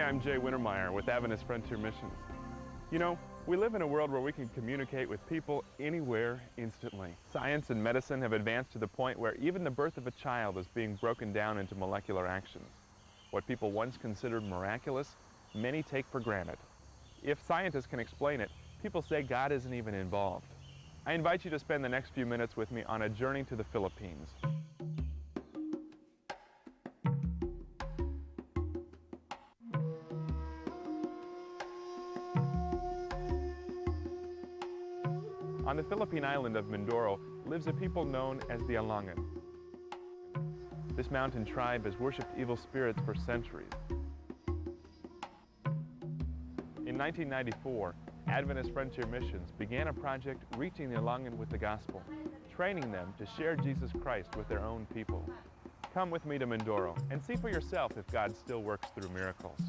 I'm Jay Wintermeyer with Adventist Frontier Missions. You know, we live in a world where we can communicate with people anywhere instantly. Science and medicine have advanced to the point where even the birth of a child is being broken down into molecular actions. What people once considered miraculous, many take for granted. If scientists can explain it, people say God isn't even involved. I invite you to spend the next few minutes with me on a journey to the Philippines. On the Philippine island of Mindoro lives a people known as the Alangan. This mountain tribe has worshipped evil spirits for centuries. In 1994, Adventist Frontier Missions began a project reaching the Alangan with the gospel, training them to share Jesus Christ with their own people. Come with me to Mindoro and see for yourself if God still works through miracles.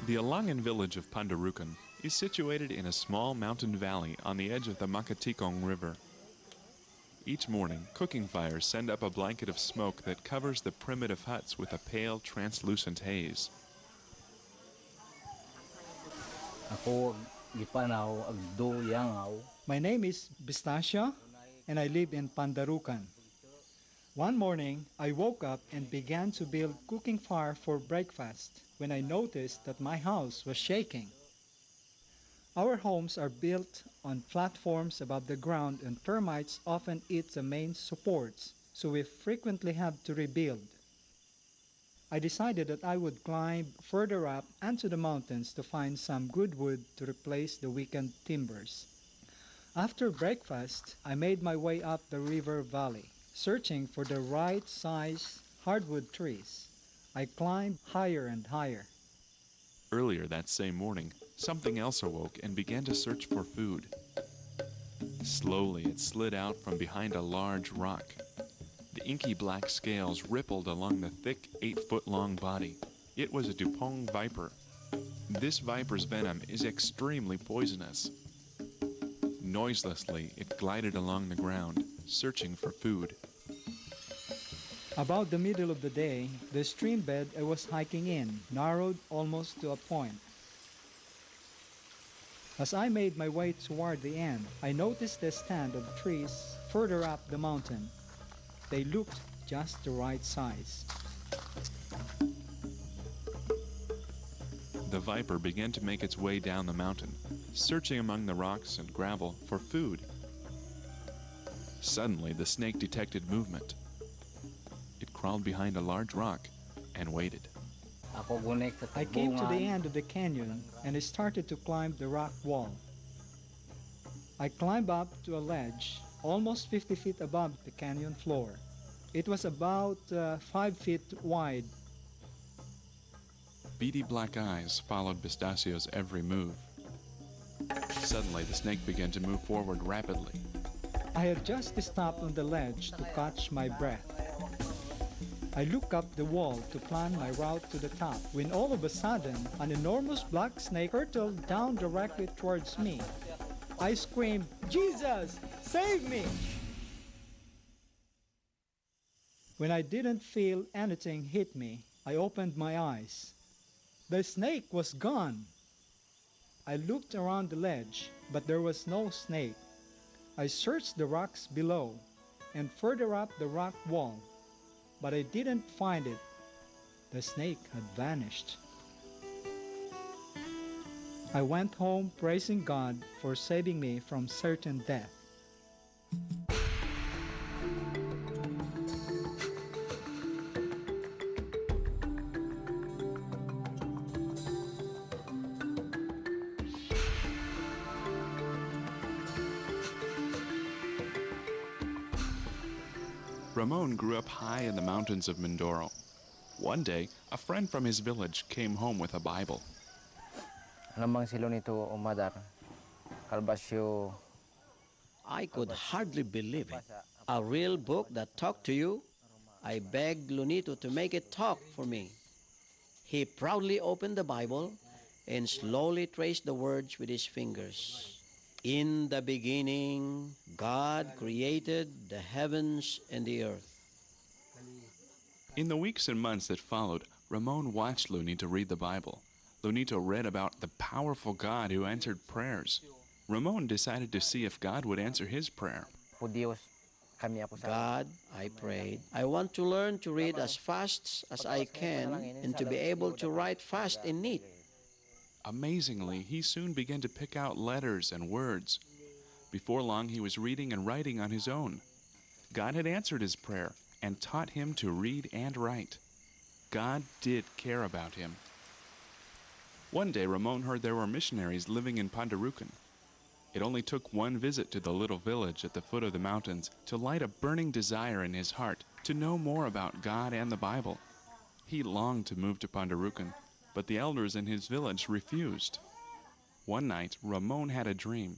The Alangan village of Pandarucan is situated in a small mountain valley on the edge of the Makatikong River. Each morning, cooking fires send up a blanket of smoke that covers the primitive huts with a pale, translucent haze. My name is Bistasio, and I live in Pandarucan. One morning, I woke up and began to build cooking fire for breakfast when I noticed that my house was shaking. Our homes are built on platforms above the ground, and termites often eat the main supports, so we frequently have to rebuild. I decided that I would climb further up onto the mountains to find some good wood to replace the weakened timbers. After breakfast, I made my way up the river valley, searching for the right size hardwood trees. I climbed higher and higher. Earlier that same morning, something else awoke and began to search for food. Slowly, it slid out from behind a large rock. The inky black scales rippled along the thick 8-foot-long body. It was a Dupont viper. This viper's venom is extremely poisonous. Noiselessly, it glided along the ground, searching for food. About the middle of the day, the stream bed I was hiking in narrowed almost to a point. As I made my way toward the end, I noticed a stand of trees further up the mountain. They looked just the right size. The viper began to make its way down the mountain, searching among the rocks and gravel for food. Suddenly, the snake detected movement. It crawled behind a large rock and waited. I came to the end of the canyon and I started to climb the rock wall. I climbed up to a ledge almost 50 feet above the canyon floor. It was about 5 feet wide. Beady black eyes followed Bistasio's every move. Suddenly, the snake began to move forward rapidly. I had just stopped on the ledge to catch my breath. I looked up the wall to plan my route to the top when all of a sudden an enormous black snake hurtled down directly towards me. I screamed, "Jesus, save me!" When I didn't feel anything hit me, I opened my eyes. The snake was gone. I looked around the ledge, but there was no snake. I searched the rocks below and further up the rock wall, but I didn't find it. The snake had vanished. I went home praising God for saving me from certain death. Ramon grew up high in the mountains of Mindoro. One day, a friend from his village came home with a Bible. I could hardly believe it. A real book that talked to you? I begged Lunito to make it talk for me. He proudly opened the Bible and slowly traced the words with his fingers. In the beginning, God created the heavens and the earth. In the weeks and months that followed, Ramon watched Lunito read the Bible. Lunito read about the powerful God who answered prayers. Ramon decided to see if God would answer his prayer. God, I prayed, I want to learn to read as fast as I can and to be able to write fast and neat. Amazingly, he soon began to pick out letters and words. Before long, he was reading and writing on his own. God had answered his prayer and taught him to read and write. God did care about him. One day, Ramon heard there were missionaries living in Pandarucan. It only took one visit to the little village at the foot of the mountains to light a burning desire in his heart to know more about God and the Bible. He longed to move to Pandarucan, but the elders in his village refused. One night, Ramon had a dream.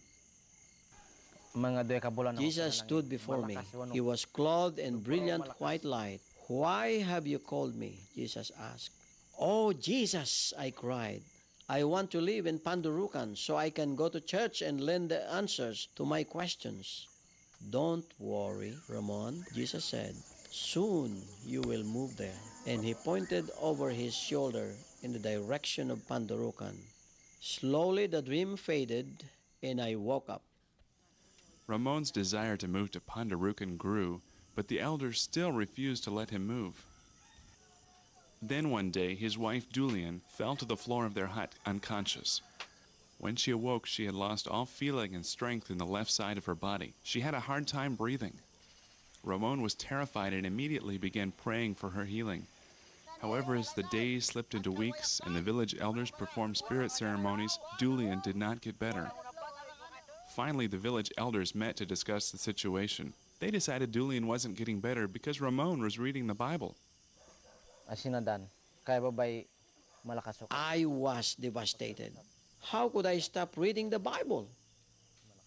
Jesus stood before me. He was clothed in brilliant white light. Why have you called me? Jesus asked. Oh, Jesus, I cried. I want to live in Pandarucan so I can go to church and learn the answers to my questions. Don't worry, Ramon, Jesus said. Soon you will move there. And he pointed over his shoulder in the direction of Pandarucan. Slowly the dream faded and I woke up. Ramon's desire to move to Pandarucan grew, but the elders still refused to let him move. Then one day, his wife Julian fell to the floor of their hut unconscious. When she awoke, she had lost all feeling and strength in the left side of her body. She had a hard time breathing. Ramon was terrified and immediately began praying for her healing. However, as the days slipped into weeks and the village elders performed spirit ceremonies, Julian did not get better. Finally, the village elders met to discuss the situation. They decided Julian wasn't getting better because Ramon was reading the Bible. I was devastated. How could I stop reading the Bible?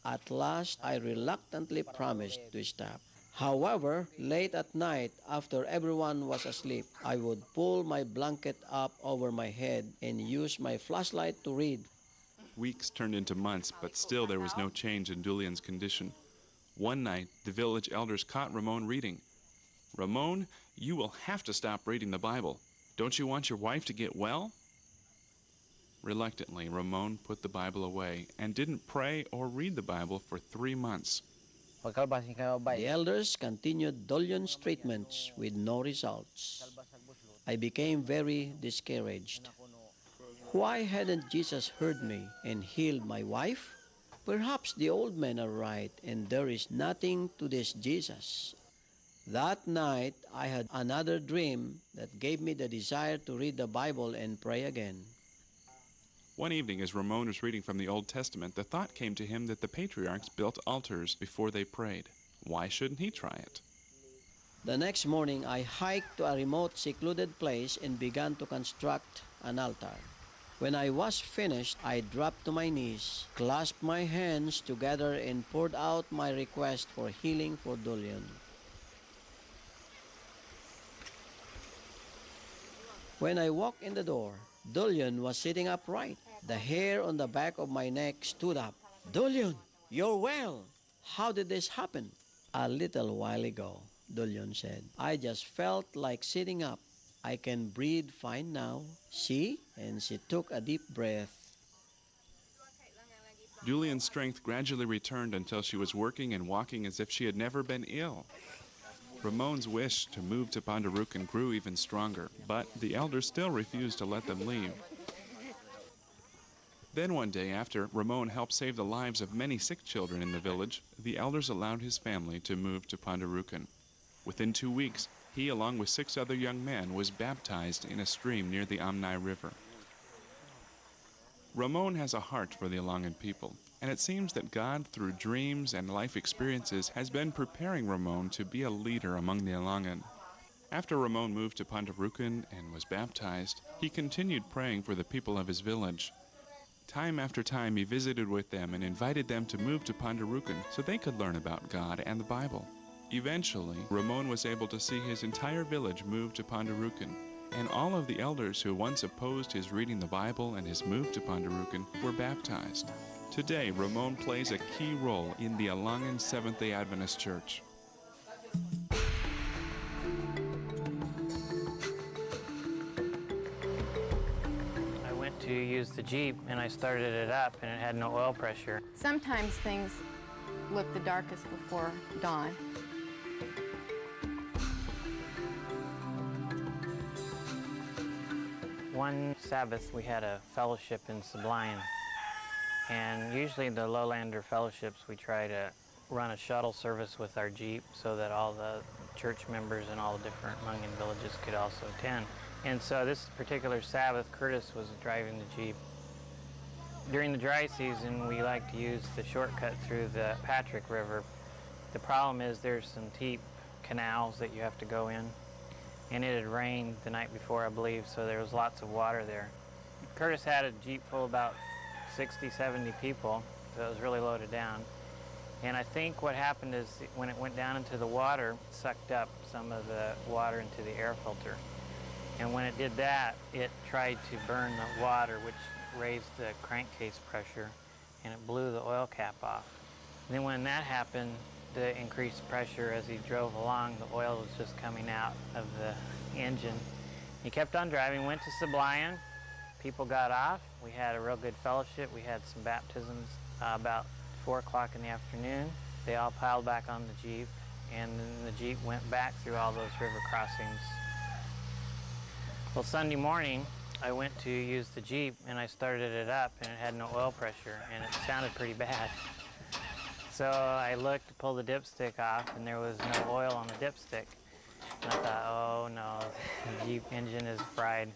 At last, I reluctantly promised to stop. However, late at night, after everyone was asleep, I would pull my blanket up over my head and use my flashlight to read. Weeks turned into months, but still there was no change in Julian's condition. One night, the village elders caught Ramon reading. Ramon, you will have to stop reading the Bible. Don't you want your wife to get well? Reluctantly, Ramon put the Bible away and didn't pray or read the Bible for 3 months. The elders continued Julian's treatments with no results. I became very discouraged. Why hadn't Jesus heard me and healed my wife? Perhaps the old men are right and there is nothing to this Jesus. That night, I had another dream that gave me the desire to read the Bible and pray again. One evening, as Ramon was reading from the Old Testament, the thought came to him that the patriarchs built altars before they prayed. Why shouldn't he try it? The next morning, I hiked to a remote, secluded place and began to construct an altar. When I was finished, I dropped to my knees, clasped my hands together, and poured out my request for healing for Julian. When I walked in the door, Julian was sitting upright. The hair on the back of my neck stood up. Julian, you're well. How did this happen? A little while ago, Julian said. I just felt like sitting up. I can breathe fine now. See? And she took a deep breath. Julian's strength gradually returned until she was working and walking as if she had never been ill. Ramon's wish to move to Pandarucan grew even stronger, but the elders still refused to let them leave. Then one day, after Ramon helped save the lives of many sick children in the village, the elders allowed his family to move to Pandarucan. Within 2 weeks, he, along with 6 other young men, was baptized in a stream near the Amnai River. Ramon has a heart for the Ilangan people, and it seems that God, through dreams and life experiences, has been preparing Ramon to be a leader among the Ilangan. After Ramon moved to Pandarucan and was baptized, he continued praying for the people of his village. Time after time, he visited with them and invited them to move to Pandarucan so they could learn about God and the Bible. Eventually, Ramon was able to see his entire village move to Pandarucan, and all of the elders who once opposed his reading the Bible and his move to Pandarucan were baptized. Today, Ramon plays a key role in the Alangan Seventh-day Adventist Church. I went to use the Jeep and I started it up and it had no oil pressure. Sometimes things look the darkest before dawn. One Sabbath we had a fellowship in Sublime, and usually the lowlander fellowships we try to run a shuttle service with our Jeep so that all the church members in all the different Mungan villages could also attend. And so this particular Sabbath, Curtis was driving the Jeep. During the dry season, we like to use the shortcut through the Patrick River. The problem is there's some deep canals that you have to go in, and it had rained the night before, I believe, so there was lots of water there. Curtis had a Jeep full of about 60, 70 people, so it was really loaded down. And I think what happened is when it went down into the water, it sucked up some of the water into the air filter. And when it did that, it tried to burn the water, which raised the crankcase pressure, and it blew the oil cap off. And then when that happened, the increased pressure as he drove along, the oil was just coming out of the engine. He kept on driving, went to Sublime. People got off. We had a real good fellowship. We had some baptisms about 4 o'clock in the afternoon. They all piled back on the Jeep, and then the Jeep went back through all those river crossings. Well, Sunday morning, I went to use the Jeep, and I started it up, and it had no oil pressure, and it sounded pretty bad. So I looked to pull the dipstick off, and there was no oil on the dipstick. And I thought, oh no, the Jeep engine is fried.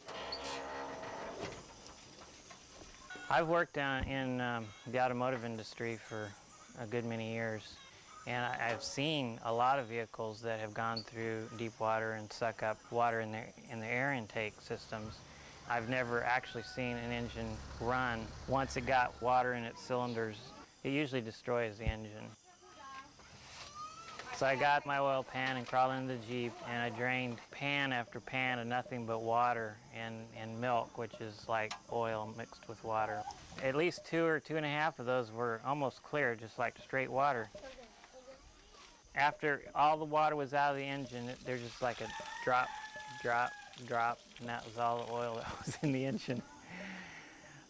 I've worked in the automotive industry for a good many years, and I've seen a lot of vehicles that have gone through deep water and suck up water in the air intake systems. I've never actually seen an engine run. Once it got water in its cylinders, it usually destroys the engine. So I got my oil pan and crawled into the Jeep, and I drained pan after pan of nothing but water and milk, which is like oil mixed with water. At least 2 or 2.5 of those were almost clear, just like straight water. After all the water was out of the engine, there's just like a drop, drop, drop, and that was all the oil that was in the engine.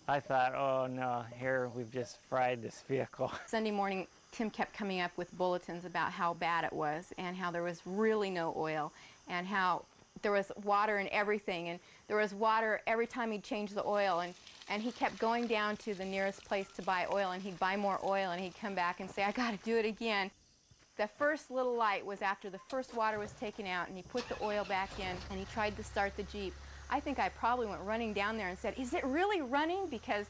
I thought, oh no, here we've just fried this vehicle. Sunday morning, Tim kept coming up with bulletins about how bad it was and how there was really no oil and how there was water in everything, and there was water every time he'd change the oil, and he kept going down to the nearest place to buy oil, and he'd buy more oil, and he'd come back and say, I gotta do it again. The first little light was after the first water was taken out, and he put the oil back in, and he tried to start the Jeep. I think I probably went running down there and said, is it really running? Because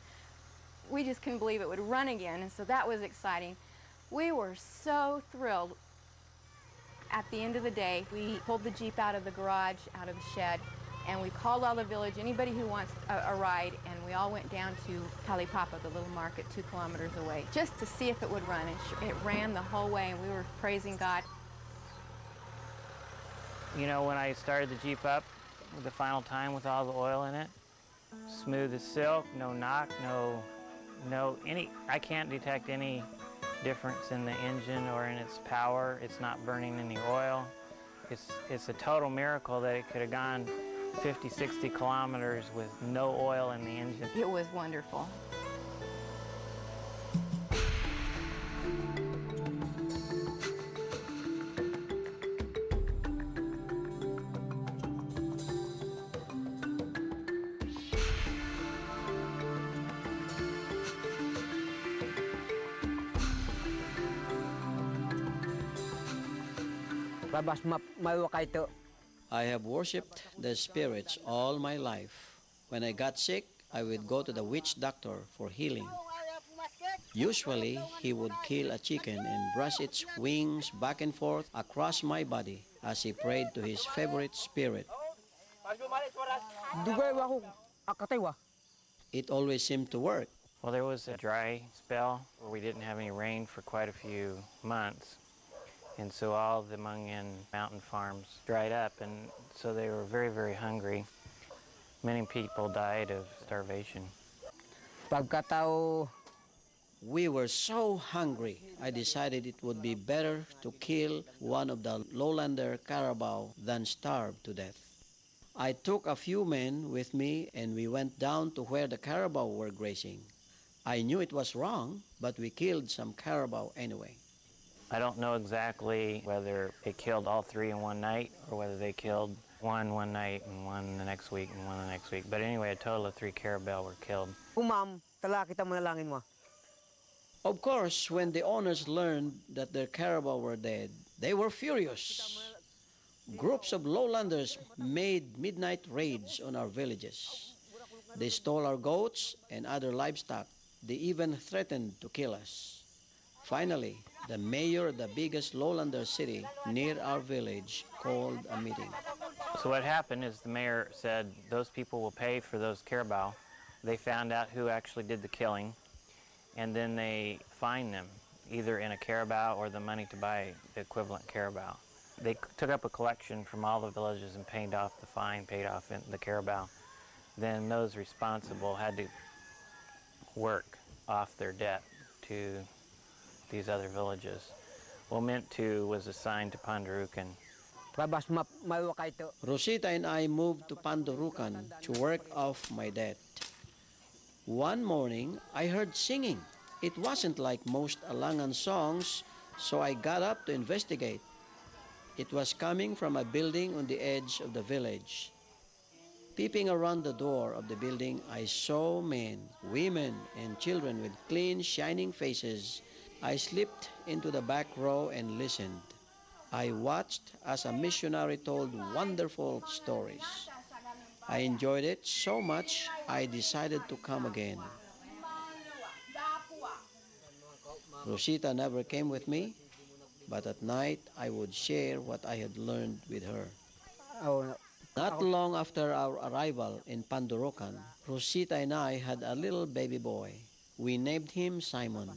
we just couldn't believe it would run again, and so that was exciting. We were so thrilled. At the end of the day, we pulled the Jeep out of the garage, out of the shed, and we called all the village, anybody who wants a ride, and we all went down to Talipapa, the little market 2 kilometers away, just to see if it would run. And it ran the whole way, and we were praising God. You know, when I started the Jeep up the final time with all the oil in it, smooth as silk, no knock, I can't detect any difference in the engine or in its power. It's not burning any oil. It's a total miracle that it could have gone 50, 60 kilometers with no oil in the engine. It was wonderful. I have worshipped the spirits all my life. When I got sick, I would go to the witch doctor for healing. Usually, he would kill a chicken and brush its wings back and forth across my body as he prayed to his favorite spirit. It always seemed to work. Well, there was a dry spell where we didn't have any rain for quite a few months. And so all the Mungan mountain farms dried up, and so they were very, very hungry. Many people died of starvation. We were so hungry, I decided it would be better to kill one of the lowlander carabao than starve to death. I took a few men with me and we went down to where the carabao were grazing. I knew it was wrong, but we killed some carabao anyway. I don't know exactly whether they killed all three in one night or whether they killed one night and one the next week and one the next week. But anyway, a total of 3 carabao were killed. Of course, when the owners learned that their carabao were dead, they were furious. Groups of lowlanders made midnight raids on our villages. They stole our goats and other livestock. They even threatened to kill us. Finally, the mayor of the biggest lowlander city near our village called a meeting. So what happened is the mayor said those people will pay for those carabao. They found out who actually did the killing, and then they fined them, either in a carabao or the money to buy the equivalent carabao. They took up a collection from all the villages and paid off the fine, paid off the carabao. Then those responsible had to work off their debt to these other villages. Well, Minto was assigned to Pandarukan. Rosita and I moved to Pandarukan to work off my debt. One morning, I heard singing. It wasn't like most Alangan songs, so I got up to investigate. It was coming from a building on the edge of the village. Peeping around the door of the building, I saw men, women, and children with clean, shining faces. I slipped into the back row and listened. I watched as a missionary told wonderful stories. I enjoyed it so much, I decided to come again. Rosita never came with me, but at night I would share what I had learned with her. Not long after our arrival in Pandarukan, Rosita and I had a little baby boy. We named him Simon.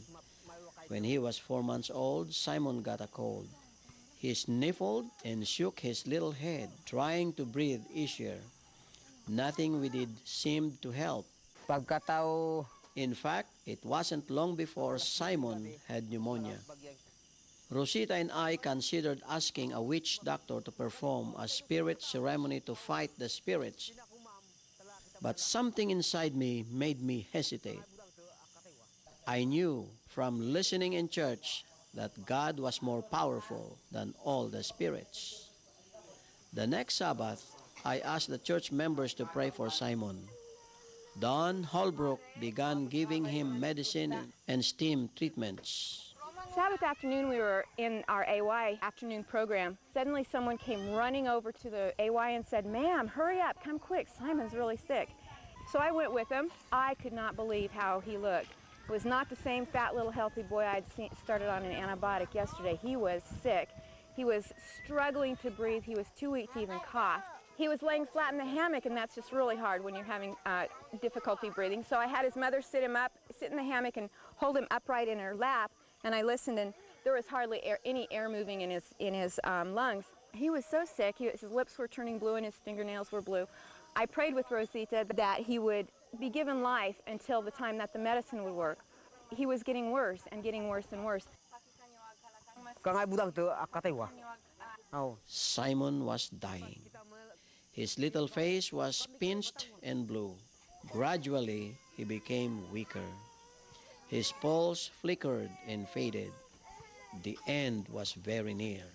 When he was 4 months old, Simon got a cold. He sniffled and shook his little head, trying to breathe easier. Nothing we did seemed to help. In fact, it wasn't long before Simon had pneumonia. Rosita and I considered asking a witch doctor to perform a spirit ceremony to fight the spirits. But something inside me made me hesitate. I knew from listening in church that God was more powerful than all the spirits. The next Sabbath, I asked the church members to pray for Simon. Don Holbrook began giving him medicine and steam treatments. Sabbath afternoon, we were in our AY afternoon program. Suddenly someone came running over to the AY and said, "Ma'am, hurry up, come quick, Simon's really sick." So I went with him. I could not believe how he looked. It was not the same fat little healthy boy I'd started on an antibiotic yesterday. He was sick. He was struggling to breathe. He was too weak to even cough. He was laying flat in the hammock, and that's just really hard when you're having difficulty breathing. So I had his mother sit him up, sit in the hammock and hold him upright in her lap, and I listened, and there was hardly any air moving in his lungs. He was so sick. His lips were turning blue and his fingernails were blue. I prayed with Rosita that he would be given life until the time that the medicine would work. He was getting worse and getting worse and worse. Simon was dying. His little face was pinched and blue. Gradually, he became weaker. His pulse flickered and faded. The end was very near.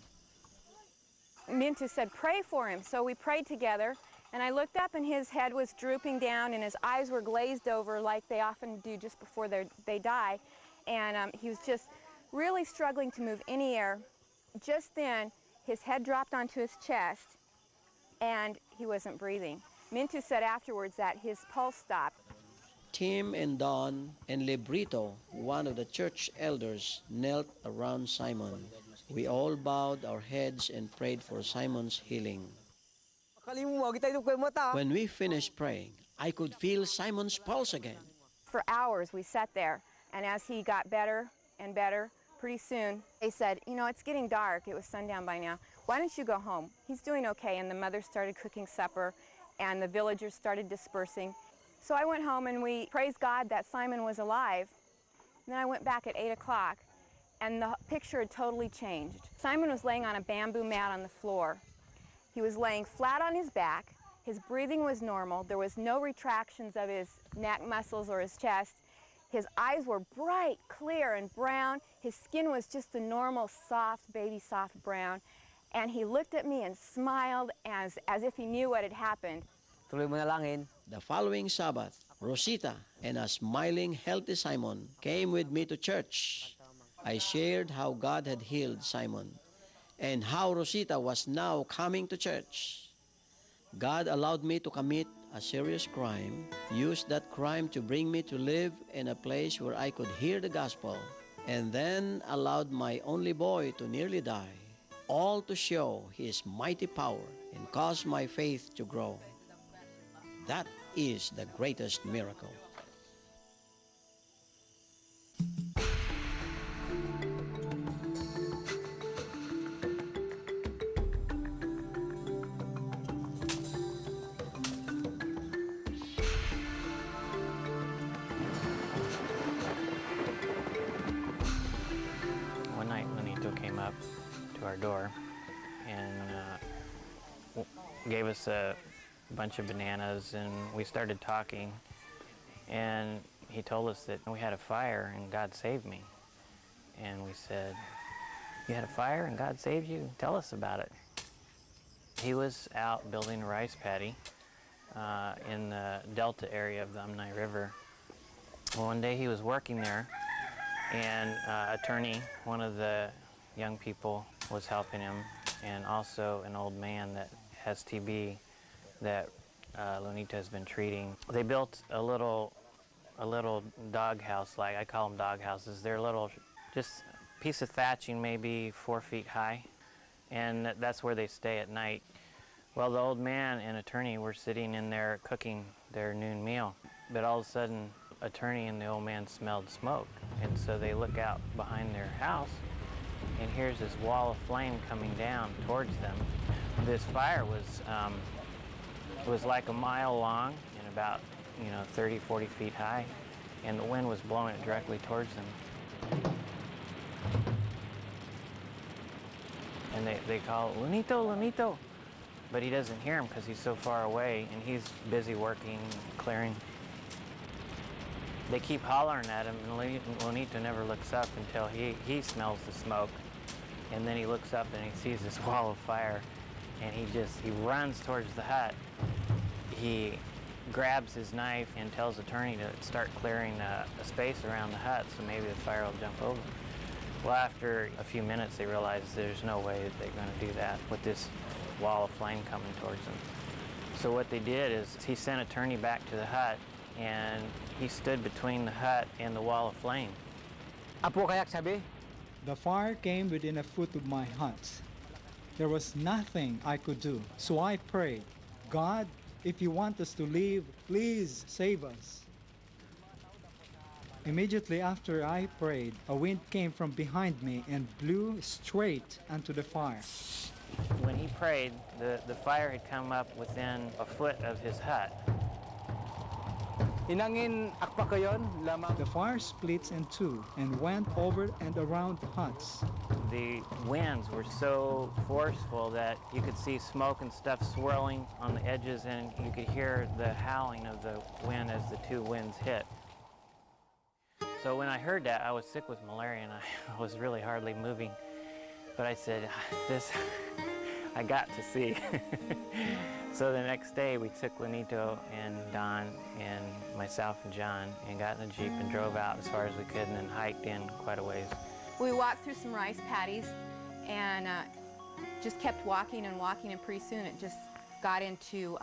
Minto said, "Pray for him." So we prayed together, and I looked up and his head was drooping down and his eyes were glazed over like they often do just before they die. And he was just really struggling to move any air. Just then, his head dropped onto his chest and he wasn't breathing. Minto said afterwards that his pulse stopped. Tim and Don and Librito, one of the church elders, knelt around Simon. We all bowed our heads and prayed for Simon's healing. When we finished praying, I could feel Simon's pulse again. For hours we sat there, and as he got better and better, pretty soon they said, you know, it's getting dark. It was sundown by now. Why don't you go home? He's doing okay. And the mother started cooking supper, and the villagers started dispersing. So I went home, and we praised God that Simon was alive. And then I went back at 8 o'clock, and the picture had totally changed. Simon was laying on a bamboo mat on the floor. He was laying flat on his back. His breathing was normal. There was no retractions of his neck muscles or his chest. His eyes were bright, clear, and brown. His skin was just the normal, soft, baby soft brown. And he looked at me and smiled as if he knew what had happened. The following Sabbath, Rosita and a smiling, healthy Simon came with me to church. I shared how God had healed Simon and how Rosita was now coming to church. God allowed me to commit a serious crime, used that crime to bring me to live in a place where I could hear the gospel, and then allowed my only boy to nearly die, all to show His mighty power and cause my faith to grow. That is the greatest miracle. One night, Lenito came up to our door and gave us a bunch of bananas, and we started talking, and he told us that we had a fire and God saved me. And we said, "You had a fire and God saved you? Tell us about it." He was out building a rice paddy in the delta area of the Umnai River. Well, one day he was working there, and attorney, one of the young people, was helping him, and also an old man that has TB that Lunita has been treating. They built a little dog house, like I call them dog houses. They're little, just a piece of thatching, maybe 4 feet high, and that's where they stay at night. Well, the old man and attorney were sitting in there cooking their noon meal, but all of a sudden, attorney and the old man smelled smoke, and so they look out behind their house, and here's this wall of flame coming down towards them. This fire was like a mile long and about 30, 40 feet high, and the wind was blowing it directly towards them. And they call it, "Lunito, Lunito," but he doesn't hear him because he's so far away, and he's busy working, clearing. They keep hollering at him, and Lunito never looks up until he smells the smoke, and then he looks up and he sees this wall of fire, and he runs towards the hut. He grabs his knife and tells the attorney to start clearing a space around the hut so maybe the fire will jump over. Well, after a few minutes, they realize there's no way that they're going to do that with this wall of flame coming towards them. So what they did is he sent attorney back to the hut, and he stood between the hut and the wall of flame. The fire came within a foot of my hut. There was nothing I could do, so I prayed, "God, if you want us to live, please save us." Immediately after I prayed, a wind came from behind me and blew straight onto the fire. When he prayed, the fire had come up within a foot of his hut. The fire splits in two and went over and around the huts. The winds were so forceful that you could see smoke and stuff swirling on the edges, and you could hear the howling of the wind as the two winds hit. So when I heard that, I was sick with malaria, and I was really hardly moving. But I said, "This, I got to see." So the next day, we took Lenito and Don and myself and John and got in a Jeep and drove out as far as we could and then hiked in quite a ways. We walked through some rice paddies and just kept walking and walking, and pretty soon it just got into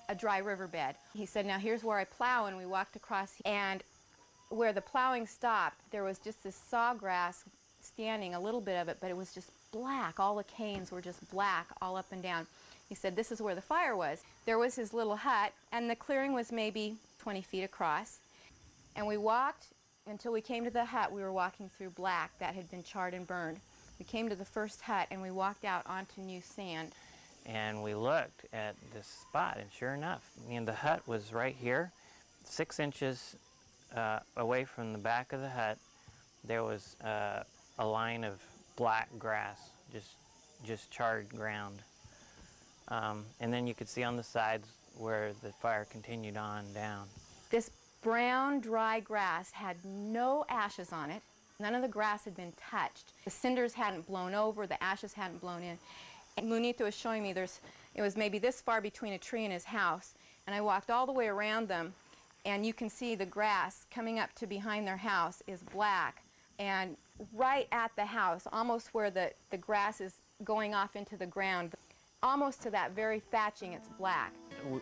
a dry riverbed. He said, "Now here's where I plow," and we walked across, and where the plowing stopped, there was just this sawgrass standing, a little bit of it, but it was just black. All the canes were just black all up and down. He said, "This is where the fire was." There was his little hut, and the clearing was maybe 20 feet across. And we walked until we came to the hut. We were walking through black that had been charred and burned. We came to the first hut and we walked out onto new sand. And we looked at this spot, and sure enough, the hut was right here, 6 inches away from the back of the hut. There was a line of black grass, just charred ground. And then you could see on the sides where the fire continued on down. This brown, dry grass had no ashes on it. None of the grass had been touched. The cinders hadn't blown over, the ashes hadn't blown in. And Lunito was showing me it was maybe this far between a tree and his house. And I walked all the way around them, and you can see the grass coming up to behind their house is black. And right at the house, almost where the grass is going off into the ground, almost to that very thatching, it's black.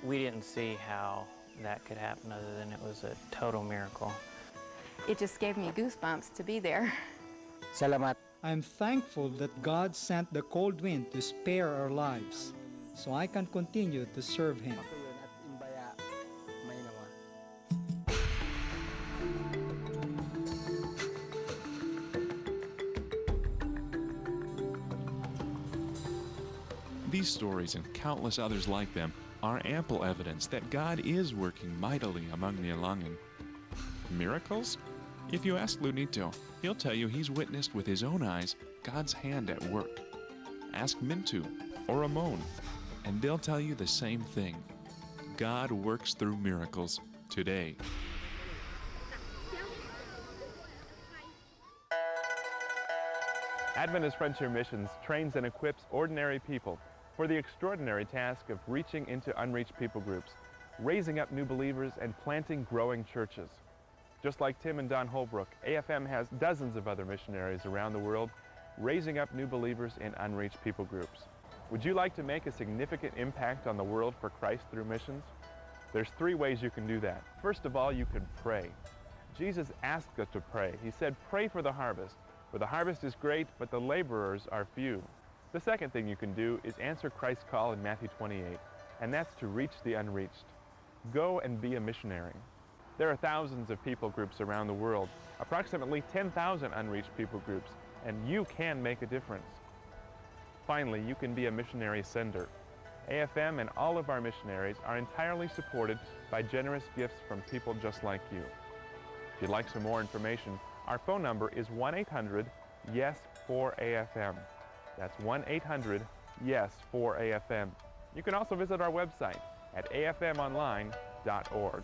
We didn't see how that could happen other than it was a total miracle. It just gave me goosebumps to be there. Salamat. I'm thankful that God sent the cold wind to spare our lives, so I can continue to serve Him. These stories and countless others like them are ample evidence that God is working mightily among the Alangan. Miracles? If you ask Lunito, he'll tell you he's witnessed with his own eyes God's hand at work. Ask Mintu or Ramon, and they'll tell you the same thing. God works through miracles today. Adventist Frontier Missions trains and equips ordinary people for the extraordinary task of reaching into unreached people groups, raising up new believers, and planting growing churches. Just like Tim and Don Holbrook, AFM has dozens of other missionaries around the world raising up new believers in unreached people groups. Would you like to make a significant impact on the world for Christ through missions? There's 3 ways you can do that. First of all, you could pray. Jesus asked us to pray. He said, "Pray for the harvest, for the harvest is great, but the laborers are few." The second thing you can do is answer Christ's call in Matthew 28, and that's to reach the unreached. Go and be a missionary. There are thousands of people groups around the world, approximately 10,000 unreached people groups, and you can make a difference. Finally, you can be a missionary sender. AFM and all of our missionaries are entirely supported by generous gifts from people just like you. If you'd like some more information, our phone number is 1-800-YES-4AFM. That's 1-800-YES-4AFM. You can also visit our website at afmonline.org.